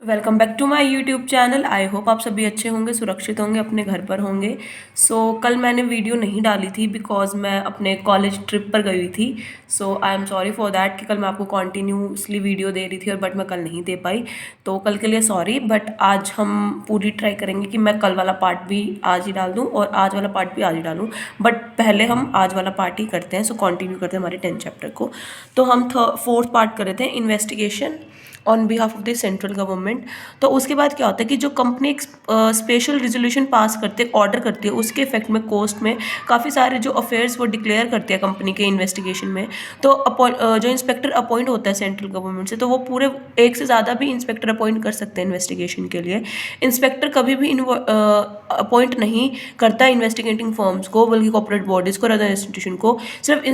Welcome back to my YouTube channel. I hope आप सभी अच्छे होंगे, सुरक्षित होंगे, अपने घर पर होंगे। कल मैंने वीडियो नहीं डाली थी बिकॉज मैं अपने कॉलेज ट्रिप पर गई हुई थी। I am sorry for that कि कल मैं आपको कॉन्टीन्यूसली वीडियो दे रही थी और बट मैं कल नहीं दे पाई, तो कल के लिए सॉरी। बट आज हम पूरी ट्राई करेंगे कि मैं कल वाला पार्ट भी आज ही डाल दूँ और आज वाला पार्ट भी आज ही डालूँ। बट पहले हम आज वाला पार्ट ही करते हैं। कंटिन्यू करते हैं हमारे 10 चैप्टर को। तो हम फोर्थ पार्ट कर रहे थे, investigation on behalf of the central government. तो उसके बाद क्या होता है कि जो कंपनी एक स्पेशल रेजोल्यूशन पास करते हैं, ऑर्डर करती है, उसके इफेक्ट में कोस्ट में काफ़ी सारे जो अफेयर्स वो डिक्लेयर करती है कंपनी के इन्वेस्टिगेशन में। तो जो इंस्पेक्टर अपॉइंट होता है सेंट्रल गवर्नमेंट से, तो वो पूरे एक से ज़्यादा भी इंस्पेक्टर अपॉइंट कर सकते हैं इन्वेस्टिगेशन के लिए। इंस्पेक्टर कभी भी अपॉइंट नहीं करता इन्वेस्टिगेटिंग फर्म्स को, बल्कि कॉर्पोरेट बॉडीज़ को और अदर इंस्टीट्यूशन को। सिर्फ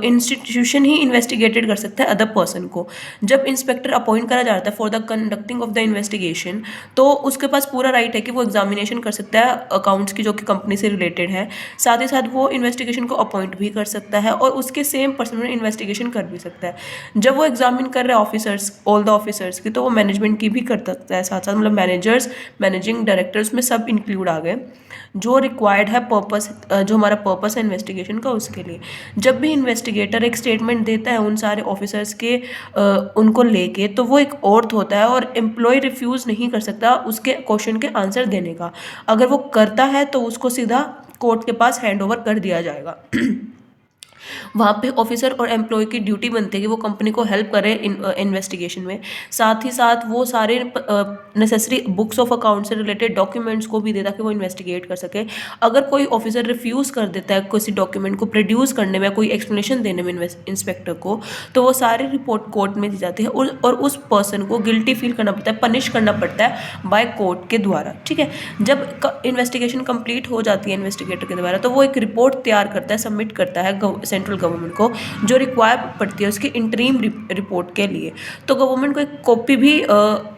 इंस्टीट्यूशन ही इन्वेस्टिगेटेड कर सकता है अदर पर्सन को। जब इंस्पेक्टर अपॉइंट करा जाता है for the conducting of the investigation, तो उसके पास पूरा राइट है कि वो एग्जामिनेशन कर सकता है अकाउंट्स की जो कि कंपनी से रिलेटेड है। साथ ही साथ वो इन्वेस्टिगेशन को अपॉइंट भी कर सकता है और उसके सेम पर्सन में इन्वेस्टिगेशन कर भी सकता है। जब वो एग्जामिन कर रहे हैं ऑफिसर्स, ऑल द ऑफिसर्स की, तो वो मैनेजमेंट की भी कर सकता है साथ साथ, मतलब मैनेजर्स, मैनेजिंग डायरेक्टर्स में सब इंक्लूड आ गए जो रिक्वायर्ड है पर्पस, जो हमारा पर्पस है इन्वेस्टिगेशन का, उसके लिए। जब भी इन्वेस्टिगेटर एक स्टेटमेंट देता है उन सारे ऑफिसर्स के उनको लेके, तो वो एक ओथ होता है और एम्प्लॉय रिफ्यूज़ नहीं कर सकता उसके क्वेश्चन के आंसर देने का। अगर वो करता है तो उसको सीधा कोर्ट के पास हैंड ओवर कर दिया जाएगा। वहाँ पे ऑफिसर और एम्प्लॉय की ड्यूटी बनती है कि वो कंपनी को हेल्प करें इन्वेस्टिगेशन में। साथ ही साथ वो सारे नेसेसरी बुक्स ऑफ अकाउंट से रिलेटेड डॉक्यूमेंट्स को भी दे, ताकि वो इन्वेस्टिगेट कर सके। अगर कोई ऑफिसर रिफ्यूज़ कर देता है किसी डॉक्यूमेंट को प्रोड्यूस करने में, कोई एक्सप्लेनेशन देने में इंस्पेक्टर को, तो वो सारी रिपोर्ट कोर्ट में दी जाती है और उस पर्सन को गिल्टी फील करना पड़ता है, पनिश करना पड़ता है बाय कोर्ट के द्वारा। ठीक है, जब इन्वेस्टिगेशन कंप्लीट हो जाती है इन्वेस्टिगेटर के द्वारा, तो वो एक रिपोर्ट तैयार करता है, सबमिट करता है सेंट्रल गवर्नमेंट को, जो रिक्वायर पड़ती है उसकी इंटरीम रिपोर्ट के लिए। तो गवर्नमेंट को एक कॉपी भी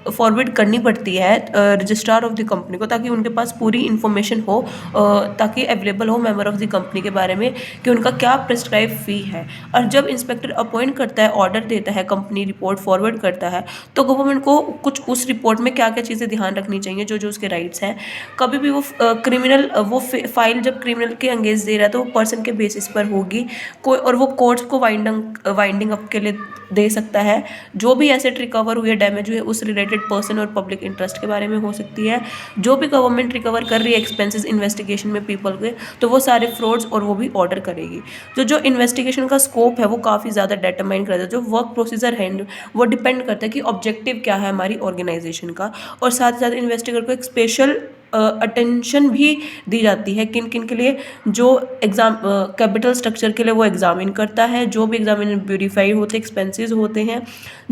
फॉरवर्ड करनी पड़ती है रजिस्ट्रार ऑफ द कंपनी को, ताकि उनके पास पूरी इन्फॉर्मेशन हो, ताकि अवेलेबल हो मेंबर ऑफ द कंपनी के बारे में कि उनका क्या प्रिस्क्राइब फी है। और जब इंस्पेक्टर अपॉइंट करता है, ऑर्डर देता है, कंपनी रिपोर्ट फॉरवर्ड करता है, तो गवर्नमेंट को कुछ उस रिपोर्ट में क्या क्या चीज़ें ध्यान रखनी चाहिए, जो जो उसके राइट्स हैं। कभी भी वो क्रिमिनल वो फाइल जब क्रिमिनल के अंगेंस्ट दे रहा है, तो वो पर्सन के बेसिस पर होगी कोई, और वो कोर्ट्स को वाइंडिंग अप के लिए दे सकता है। जो भी एसेट रिकवर हुए, डैमेज हुए, उस रिलेटेड पर्सन और पब्लिक इंटरेस्ट के बारे में हो सकती है। जो भी गवर्नमेंट रिकवर कर रही है एक्सपेंसेस इन्वेस्टिगेशन में पीपल के, तो वो सारे फ्रॉड्स और वो भी ऑर्डर करेगी। जो इन्वेस्टिगेशन का स्कोप है वो काफ़ी ज़्यादा डिटरमाइन करता है। जो वर्क प्रोसीजर है वो डिपेंड करता है कि ऑब्जेक्टिव क्या है हमारी ऑर्गेनाइजेशन का। और साथ ही साथ इन्वेस्टिगेटर को एक स्पेशल अटेंशन भी दी जाती है किन किन के लिए, जो एग्जाम कैपिटल स्ट्रक्चर के लिए वो एग्जामिन करता है, जो भी एग्जामिन ब्यूरीफाई होते एक्सपेंसेस होते हैं,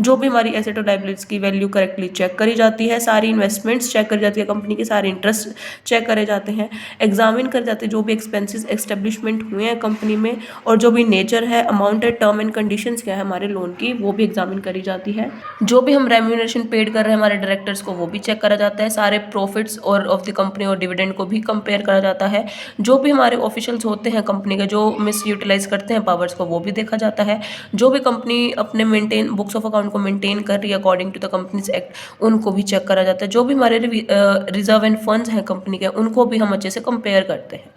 जो भी हमारी एसेट और लायबिलिटीज की वैल्यू करेक्टली चेक करी जाती है, सारी इन्वेस्टमेंट्स चेक करी जाती है, कंपनी के सारे इंटरेस्ट चेक करे जाते हैं, एग्जामिन कर जाते हैं जो भी एक्सपेंसेस एस्टेब्लिशमेंट हुए हैं कंपनी में, और जो भी नेचर है, अमाउंट है, टर्म एंड कंडीशंस क्या है हमारे लोन की, वो भी एग्जामिन करी जाती है। जो भी हम रेम्यूनरेशन पेड कर रहे हैं हमारे डायरेक्टर्स को, वो भी चेक करा जाता है। सारे प्रॉफिट्स और ऑफ द कंपनी और डिविडेंड को भी कंपेयर करा जाता है। जो भी हमारे ऑफिशियल्स होते हैं कंपनी के, जो मिस यूटिलाइज करते हैं पावर्स को, वो भी देखा जाता है। जो भी कंपनी अपने मेंटेन बुक्स ऑफ अकाउंट को मेंटेन कर रही है according to the companies act, उनको भी चेक करा जाता है। जो भी हमारे रिजर्व एंड फंड्स हैं कंपनी के, उनको भी हम अच्छे से कंपेयर करते हैं।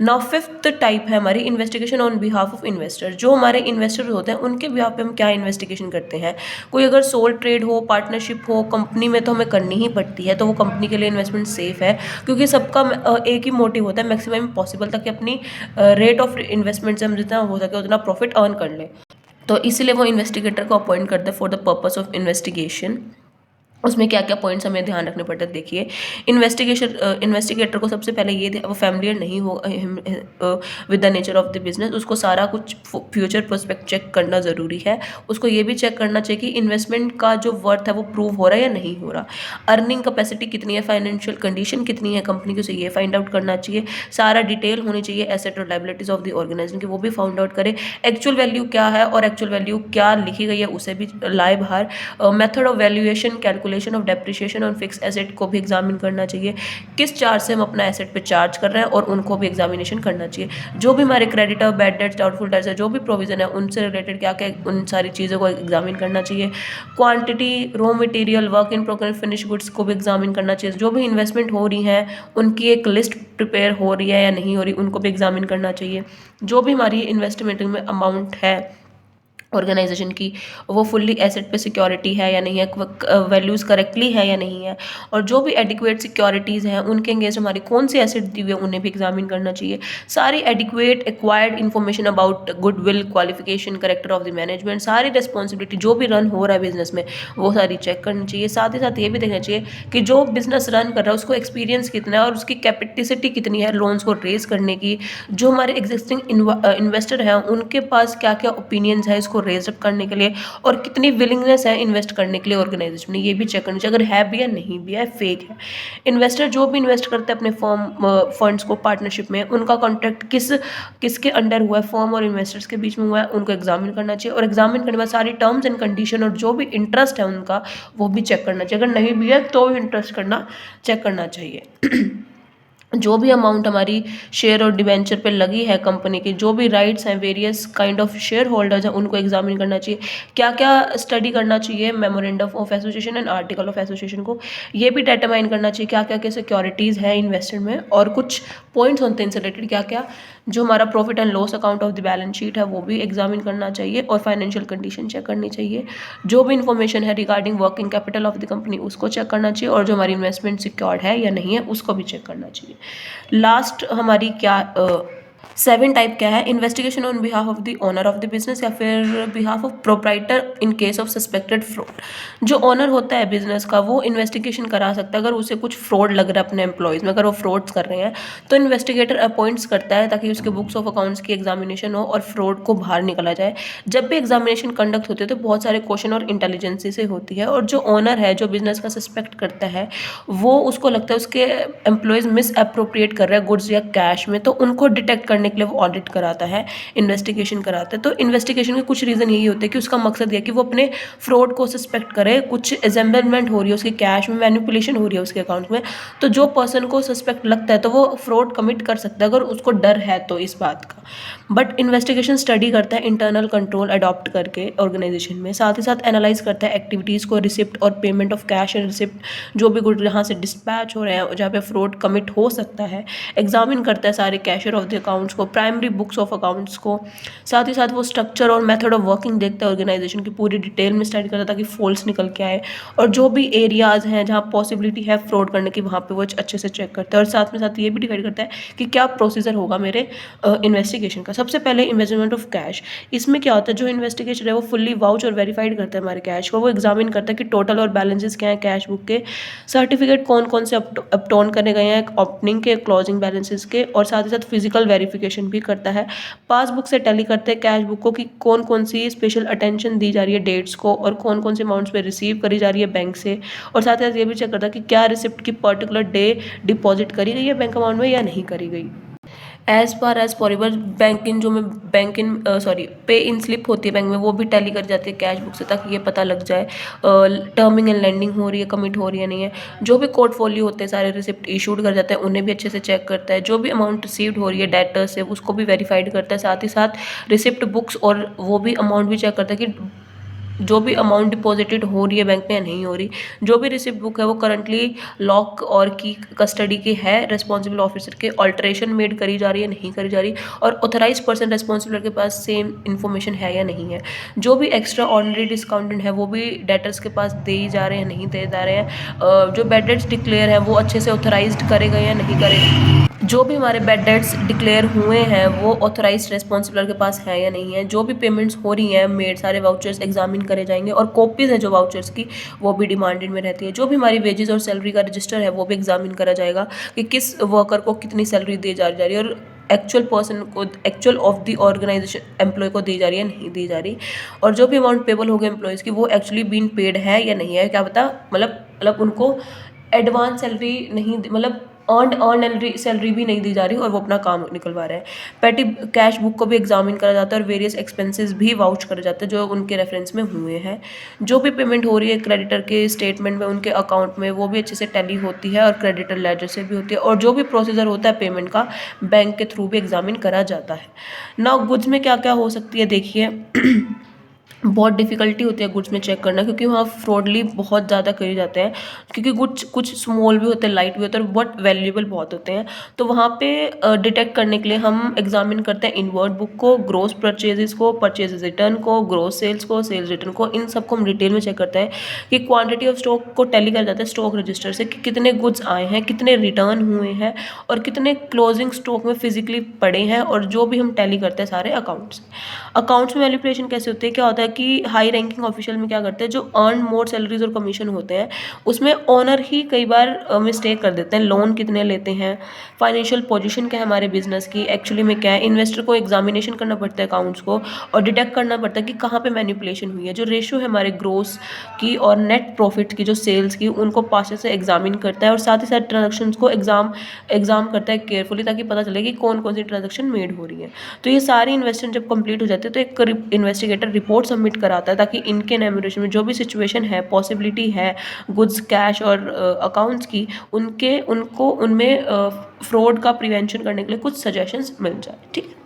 नाउ फिफ्थ टाइप है हमारी investigation on behalf of investor. जो हमारे इन्वेस्टर होते हैं उनके बिहाफ पे हम क्या इन्वेस्टिगेशन करते हैं। कोई अगर सोल ट्रेड हो, पार्टनरशिप हो कंपनी में, तो हमें करनी ही पड़ती है। तो वो कंपनी के लिए इन्वेस्टमेंट सेफ है, क्योंकि सबका एक ही मोटिव होता है मैक्सिमम पॉसिबल, ताकि अपनी रेट ऑफ इन्वेस्टमेंट से हम जितना हो सके उतना प्रॉफिट अर्न कर ले। तो इसलिए वो इन्वेस्टिगेटर को अपॉइंट करते हैं for the purpose of investigation. उसमें क्या क्या पॉइंट्स हमें ध्यान रखने पड़ते हैं, देखिए। इन्वेस्टिगेटर को सबसे पहले ये वो फैमिलियर नहीं हो with the nature of the business. उसको सारा कुछ फ्यूचर प्रोस्पेक्ट चेक करना ज़रूरी है। उसको ये भी चेक करना चाहिए कि इन्वेस्टमेंट का जो वर्थ है वो प्रूव हो रहा है या नहीं हो रहा। अर्निंग कैपेसिटी कितनी है, फाइनेंशियल कंडीशन कितनी है कंपनी की, उसे ये फाइंड आउट करना चाहिए। सारा डिटेल होनी चाहिए एसेट और लायबिलिटीज ऑफ द ऑर्गेनाइजेशन की, वो भी फाइंड आउट करे। एक्चुअल वैल्यू क्या है और एक्चुअल वैल्यू क्या लिखी गई है उसे भी लाए बाहर। Method of valuation calculation calculation of depreciation on fix asset को भी एग्जामिन करना चाहिए, किस चार्ज से हम अपना एसेट पे चार्ज कर रहे हैं और उनको भी एग्जामिनेशन करना चाहिए। जो भी हमारे creditor, bad debts, doubtful debts है, जो भी प्रोविजन है उनसे रिलेटेड क्या क्या उन सारी चीज़ों को एग्जामिन करना चाहिए। Quantity, raw material, work in progress, finish goods को भी एग्जामिन करना चाहिए। जो भी इन्वेस्टमेंट हो रही है उनकी एक लिस्ट प्रिपेयर हो रही है या नहीं हो रही, उनको भी एग्जामिन करना चाहिए। जो भी हमारी इन्वेस्टमेंट में अमाउंट है ऑर्गेनाइजेशन की, वो फुल्ली एसेट पे सिक्योरिटी है या नहीं है, वैल्यूज़ करेक्टली है या नहीं है, और जो भी एडिक्वेट सिक्योरिटीज़ हैं उनके अगेंस्ट हमारी कौन सी एसेट दी हुई है उन्हें भी एग्जामिन करना चाहिए। सारी adequate acquired information about goodwill, qualification, character of the management, सारी रिस्पॉन्सिबिलिटी जो भी रन हो रहा है बिजनेस में वो सारी चेक करनी चाहिए। साथ ही साथ ये भी देखना चाहिए कि जो बिजनेस रन कर रहा है उसको एक्सपीरियंस कितना है और उसकी कैपेसिटी कितनी है लोन्स को रेज करने की। जो हमारे एग्जिस्टिंग इन्वेस्टर हैं उनके पास क्या क्या ओपिनियंस है इसको रेज अप करने के लिए, और कितनी विलिंगनेस है इन्वेस्ट करने के लिए ऑर्गेनाइजेशन में, ये भी चेक करनी चाहिए। अगर है भी या नहीं भी है, फेक है। इन्वेस्टर जो भी इन्वेस्ट करते हैं अपने फंड्स को पार्टनरशिप में, उनका कॉन्ट्रैक्ट किसके अंडर हुआ है, फर्म और इन्वेस्टर्स के बीच में हुआ है, उनको एग्जामिन करना चाहिए। और एग्जामिन करने के बाद सारी टर्म्स एंड कंडीशन और जो भी इंटरेस्ट है उनका वो भी चेक करना चाहिए। अगर नहीं भी है तो इंटरेस्ट करना चेक करना चाहिए। जो भी अमाउंट हमारी शेयर और डिवेंचर पे लगी है कंपनी की, जो भी राइट्स हैं, various kind of share holders हैं, उनको एग्जामिन करना चाहिए। क्या क्या स्टडी करना चाहिए, memorandum of association and article of association को, ये भी डिटरमाइन करना चाहिए क्या क्या सिक्योरिटीज़ हैं इन्वेस्टेड में, और कुछ पॉइंट्स होते हैं इनसे रिलेटेड क्या क्या। जो हमारा profit and loss account of the balance sheet है वो भी एग्जामिन करना चाहिए, और फाइनेंशियल कंडीशन चेक करनी चाहिए। जो भी इन्फॉर्मेशन है regarding working capital of the company उसको चेक करना चाहिए, और जो हमारी इन्वेस्टमेंट सिक्योर्ड है या नहीं है उसको भी चेक करना चाहिए। लास्ट हमारी क्या 7 टाइप क्या है, investigation on behalf of the owner of the business या फिर behalf of proprietor in case of suspected fraud. जो ओनर होता है बिजनेस का वो इन्वेस्टिगेशन करा सकता है अगर उसे कुछ फ्रॉड लग रहा है अपने एम्प्लॉयज़ में, अगर वो फ्रॉड्स कर रहे हैं तो इन्वेस्टिगेटर अपॉइंट्स करता है ताकि उसके बुक्स ऑफ अकाउंट्स की एग्जामिनेशन हो और फ्रॉड को बाहर निकाला जाए। जब भी एग्जामिनेशन कंडक्ट होती है तो बहुत सारे क्वेश्चन और इंटेलिजेंसी से होती है, और जो ओनर है जो बिजनेस का सस्पेक्ट करता है वो उसको लगता है उसके एम्प्लॉयज़ मिस अप्रोप्रिएट कर रहे हैं गुड्स या कैश में, तो उनको डिटेक्ट करने के लिए वो ऑडिट कराता है, इन्वेस्टिगेशन कराता है। तो इन्वेस्टिगेशन के कुछ रीज़न यही होते हैं कि उसका मकसद ये है कि वो अपने फ्रॉड को सस्पेक्ट करे, कुछ एजेंबलमेंट हो रही है उसके कैश में, मैनिपुलेशन हो रही है उसके अकाउंट में, तो जो पर्सन को सस्पेक्ट लगता है तो वो फ्रॉड कमिट कर सकता है अगर उसको डर है तो इस बात का। बट इन्वेस्टिगेशन स्टडी करता है इंटरनल कंट्रोल अडॉप्ट करके ऑर्गेनाइजेशन में, साथ ही साथ एनालाइज करता है एक्टिविटीज़ को, रिसिप्ट और payment of cash and receipt, जो भी गुड जहाँ से डिस्पैच हो रहे हैं जहाँ पे फ्रॉड कमिट हो सकता है, एग्जामिन करता है सारे कैशियर ऑफ द अकाउंट्स को, प्राइमरी बुक्स ऑफ अकाउंट्स को, साथ ही साथ वो स्ट्रक्चर और मेथड ऑफ वर्किंग देखता है ऑर्गेनाइजेशन की, पूरी डिटेल में स्टडी करता है ताकि फॉल्स निकल के आए, और जो भी एरियाज़ हैं जहाँ पॉसिबिलिटी है फ्रॉड करने की वहाँ पे वो अच्छे से चेक करता है, और साथ में साथ ये भी डिसाइड करता है कि क्या प्रोसीजर होगा मेरे इन्वेस्टिगेशन का। सबसे पहले इन्वेस्टमेंट ऑफ कैश, इसमें क्या होता है जो इन्वेस्टिगेशन है वो फुल्ली वाउच और वेरीफाइड करता है हमारे कैश को, वो एग्जामिन करता है कि टोटल और बैलेंसेस क्या है कैश बुक के, सर्टिफिकेट कौन कौन से अपटोन करने गए हैं ओपनिंग के, क्लोजिंग बैलेंसेस के, और साथ ही साथ फिजिकल वेरिफिकेशन भी करता है। पासबुक से टैली करते हैं कैश बुक को कि कौन कौन सी स्पेशल अटेंशन दी जा रही है डेट्स को, और कौन कौन से अमाउंट्स पे रिसीव करी जा रही है बैंक से, और साथ ही साथ ये भी चेक करता है कि क्या रिसिप्ट की पर्टिकुलर डे डिपॉजिट करी गई है बैंक अकाउंट में या नहीं करी गई। एज फार एज पॉसिबल पे इन स्लिप होती है बैंक में वो भी टैली कर जाती है कैश बुक से, ताकि ये पता लग जाए टर्मिंग एंड लैंडिंग हो रही है, कमिट हो रही है नहीं है। जो भी पोर्टफोलियो होते हैं सारे रिसिप्ट इशूड कर जाते हैं उन्हें भी अच्छे से चेक करता है। जो भी अमाउंट रिसीव्ड हो रही है डेटर से उसको भी वेरीफाइड करता है, साथ ही साथ रिसिप्ट बुक्स और वो भी अमाउंट भी चेक करता है कि जो भी अमाउंट डिपॉजिटेड हो रही है बैंक में या नहीं हो रही। जो भी रिसिप्ट बुक है वो करंटली लॉक और की कस्टडी की है रिस्पॉन्सिबल ऑफिसर के, ऑल्ट्रेशन मेड करी जा रही है नहीं करी जा रही, और ऑथराइज पर्सन रिस्पॉन्सिबल के पास सेम इन्फॉर्मेशन है या नहीं है। जो भी एक्स्ट्रा ऑर्डिनरी डिस्काउंटेड है वो भी डेटर्स के पास दे जा रहे हैं नहीं दे जा रहे हैं। जो बैड डेट्स डिक्लेयर है वो अच्छे से ऑथराइज्ड करे गए या नहीं करे। जो भी हमारे बैड डेट्स डिक्लेयर हुए हैं वो ऑथराइज्ड रिस्पॉन्सिबल के पास है या नहीं है। जो भी पेमेंट्स हो रही हैं मेड सारे वाउचर्स एग्जामिन करे जाएंगे, और कॉपीज़ है जो वाउचर्स की वो भी डिमांडेड में रहती है। जो भी हमारी वेजेस और सैलरी का रजिस्टर है वो भी एग्जामिन करा जाएगा कि किस वर्कर को कितनी सैलरी दी जा रही है, और एक्चुअल पर्सन को, actual of the organization employee को दी जा रही है नहीं दी जा रही, और जो भी अमाउंट पेबल हो गया एम्प्लॉयज़ की वो एक्चुअली बीन पेड है या नहीं है। क्या पता मतलब उनको एडवांस सैलरी नहीं मतलब अर्न सैलरी भी नहीं दी जा रही और वो अपना काम निकलवा रहे हैं। पेटी कैश बुक को भी एग्जामिन करा जाता है और वेरियस एक्सपेंसेस भी वाउच करे जाते हैं जो उनके रेफरेंस में हुए हैं। जो भी पेमेंट हो रही है क्रेडिटर के स्टेटमेंट में, उनके अकाउंट में, वो भी अच्छे से टैली होती है और क्रेडिटर लेजर से भी होती है। और जो भी प्रोसीजर होता है पेमेंट का, बैंक के थ्रू भी एग्जामिन करा जाता है। नाउ गुड्स में क्या क्या हो सकती है देखिए। बहुत डिफ़िकल्टी होती है गुड्स में चेक करना, क्योंकि वहाँ फ्रॉडली बहुत ज़्यादा करे जाते हैं, क्योंकि कुछ कुछ स्मॉल भी होते हैं, लाइट भी होते हैं और बहुत वैल्यूएबल बहुत होते हैं। तो वहाँ पे डिटेक्ट करने के लिए हम एग्जामिन करते हैं इनवर्ड बुक को, ग्रोस परचेजेस को, परचेजेस रिटर्न को, ग्रोस सेल्स को, सेल्स रिटर्न को। इन सबको हम डिटेल में चेक करते हैं कि क्वांटिटी ऑफ स्टॉक को टैली कर जाता है स्टॉक रजिस्टर से, कि कितने गुड्स आए हैं, कितने रिटर्न हुए हैं और कितने क्लोजिंग स्टॉक में फिजिकली पड़े हैं, और जो भी हम टैली करते हैं सारे अकाउंट्स में मैनिपुलेशन कैसे होती है, क्या होता है कि हाई रैंकिंग ऑफिशियल में क्या करते हैं, जो अर्न मोर सैलरीज और कमीशन होते हैं उसमें ऑनर ही कई बार मिस्टेक कर देते हैं। लोन कितने लेते हैं, फाइनेंशियल पोजीशन क्या है हमारे बिजनेस की, एक्चुअली में क्या है। इन्वेस्टर को एग्जामिनेशन करना पड़ता है अकाउंट्स को और डिटेक्ट करना पड़ता है कि कहाँ पे मैनिपुलेशन हुई है। जो रेशियो है हमारे ग्रोस की और नेट प्रॉफिट की, जो सेल्स की, उनको पास से एग्जामिन करता है और साथ ही साथ ट्रांजेक्शन को एग्जाम करता है केयरफुली, ताकि पता चले कि कौन कौन सी ट्रांजेक्शन मेड हो रही है। तो ये सारी इन्वेस्टमेंट जब कंप्लीट हो जाती है तो एक इन्वेस्टिगेटर रिपोर्ट सबमिट कराता है, ताकि इनके एनुमरेशन में जो भी सिचुएशन है, पॉसिबिलिटी है गुड्स, कैश और अकाउंट्स की, उनको उनमें फ्रॉड का प्रिवेंशन करने के लिए कुछ सजेशंस मिल जाए। ठीक है।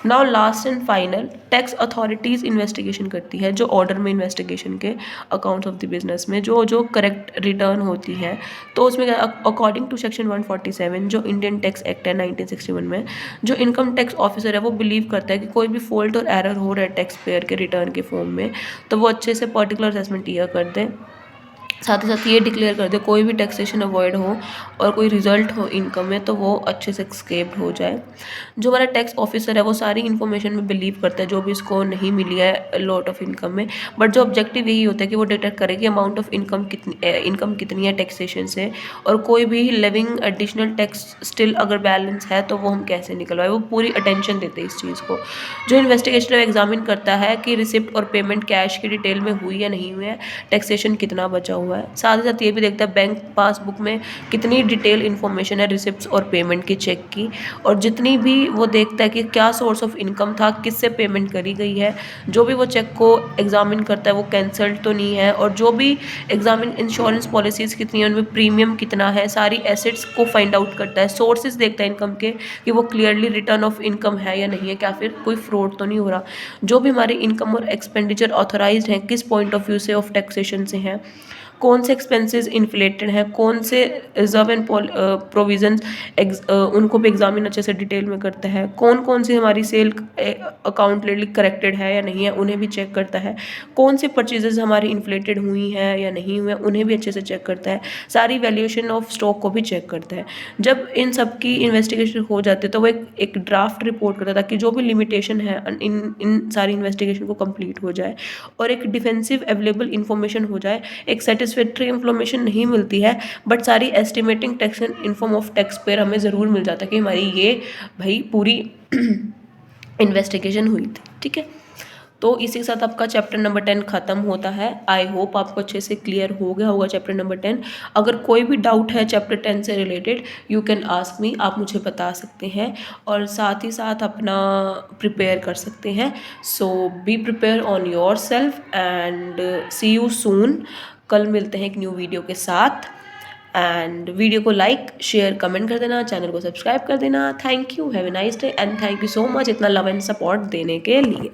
Now last and final, tax authorities investigation करती है, जो ऑर्डर में इन्वेस्टिगेशन के अकाउंट्स ऑफ द बिजनेस में जो जो करेक्ट रिटर्न होती है। तो उसमें अकॉर्डिंग टू सेक्शन 147 जो इंडियन टैक्स एक्ट है 1961 में, जो इनकम टैक्स ऑफिसर है वो बिलीव करता है कि कोई भी फॉल्ट और एरर हो रहा है टैक्स पेयर के रिटर्न के फॉर्म में, तो वो अच्छे से पर्टिकुलर असेसमेंट ईयर कर दें। साथ ही साथ ये डिक्लेयर कर दे कोई भी टैक्सेशन अवॉइड हो और कोई रिजल्ट हो इनकम में, तो वो अच्छे से स्केप्ड हो जाए। जो हमारा टैक्स ऑफिसर है वो सारी इन्फॉर्मेशन में बिलीव करता है जो भी इसको नहीं मिली है लॉट ऑफ इनकम में, बट जो ऑब्जेक्टिव यही होता है कि वो डिटेक्ट करे कि अमाउंट ऑफ इनकम कितनी है टैक्सेशन से, और कोई भी लिविंग एडिशनल टैक्स स्टिल अगर बैलेंस है तो वो हम कैसे निकलवाए। वो पूरी अटेंशन देते हैं इस चीज़ को। जो इन्वेस्टिगेशन एग्जामिन करता है कि रिसिप्ट और पेमेंट कैश की डिटेल में हुई या नहीं हुई है, टैक्सेशन कितना बचा हुआ है। साथ ही साथ ये भी देखता है बैंक पासबुक में कितनी डिटेल इन्फॉर्मेशन है रिसिप्ट्स और पेमेंट की, चेक की, और जितनी भी वो देखता है कि क्या सोर्स ऑफ इनकम था, किससे पेमेंट करी गई है। जो भी वो चेक को एग्जामिन करता है वो कैंसल्ड तो नहीं है, और जो भी एग्जामिन इंश्योरेंस पॉलिसीज़ कितनी है, उनमें प्रीमियम कितना है, सारी एसेट्स को फाइंड आउट करता है। सोर्सेज देखता है इनकम के कि वो क्लियरली रिटर्न ऑफ इनकम है या नहीं है, क्या फिर कोई फ्रॉड तो नहीं हो रहा। जो भी हमारी इनकम और एक्सपेंडिचर ऑथराइज्ड हैं, किस पॉइंट ऑफ व्यू से ऑफ टैक्सेशन से हैं, कौन से एक्सपेंसेस इन्फ्लेटेड हैं, कौन से रिजर्व एंड प्रोविजंस उनको भी एग्जामिन अच्छे से डिटेल में करता है। कौन कौन सी हमारी सेल अकाउंटली करेक्टेड है या नहीं है, उन्हें भी चेक करता है। कौन से परचेजेस हमारी इन्फ्लेटेड हुई हैं या नहीं हुई हैं, उन्हें भी अच्छे से चेक करता है। सारी वैल्यूएशन ऑफ स्टॉक को भी चेक करता है। जब इन सब की इन्वेस्टिगेशन हो जाती है तो वो एक ड्राफ्ट रिपोर्ट करता है, ताकि जो भी लिमिटेशन है इन सारी इन्वेस्टिगेशन को कंप्लीट हो जाए और एक डिफेंसिव अवेलेबल इंफॉर्मेशन हो जाए। एक सेटिस्फैक्ट्री इन्फॉर्मेशन नहीं मिलती है, बट सारी estimating tax inform of tax payer हमें ज़रूर मिल जाता है कि हमारी ये भाई पूरी इन्वेस्टिगेशन हुई थी। ठीक है। तो इसी के साथ आपका चैप्टर नंबर 10 ख़त्म होता है। आई होप आपको अच्छे से क्लियर हो गया होगा चैप्टर नंबर 10। अगर कोई भी डाउट है चैप्टर 10 से related, you can ask me, आप मुझे बता सकते हैं और साथ ही साथ अपना प्रिपेयर कर सकते हैं। So be prepare on yourself and see you soon. कल मिलते हैं एक न्यू वीडियो के साथ। एंड वीडियो को लाइक, शेयर, कमेंट कर देना, चैनल को सब्सक्राइब कर देना। Thank you, have a nice day and thank you so much इतना लव एंड सपोर्ट देने के लिए।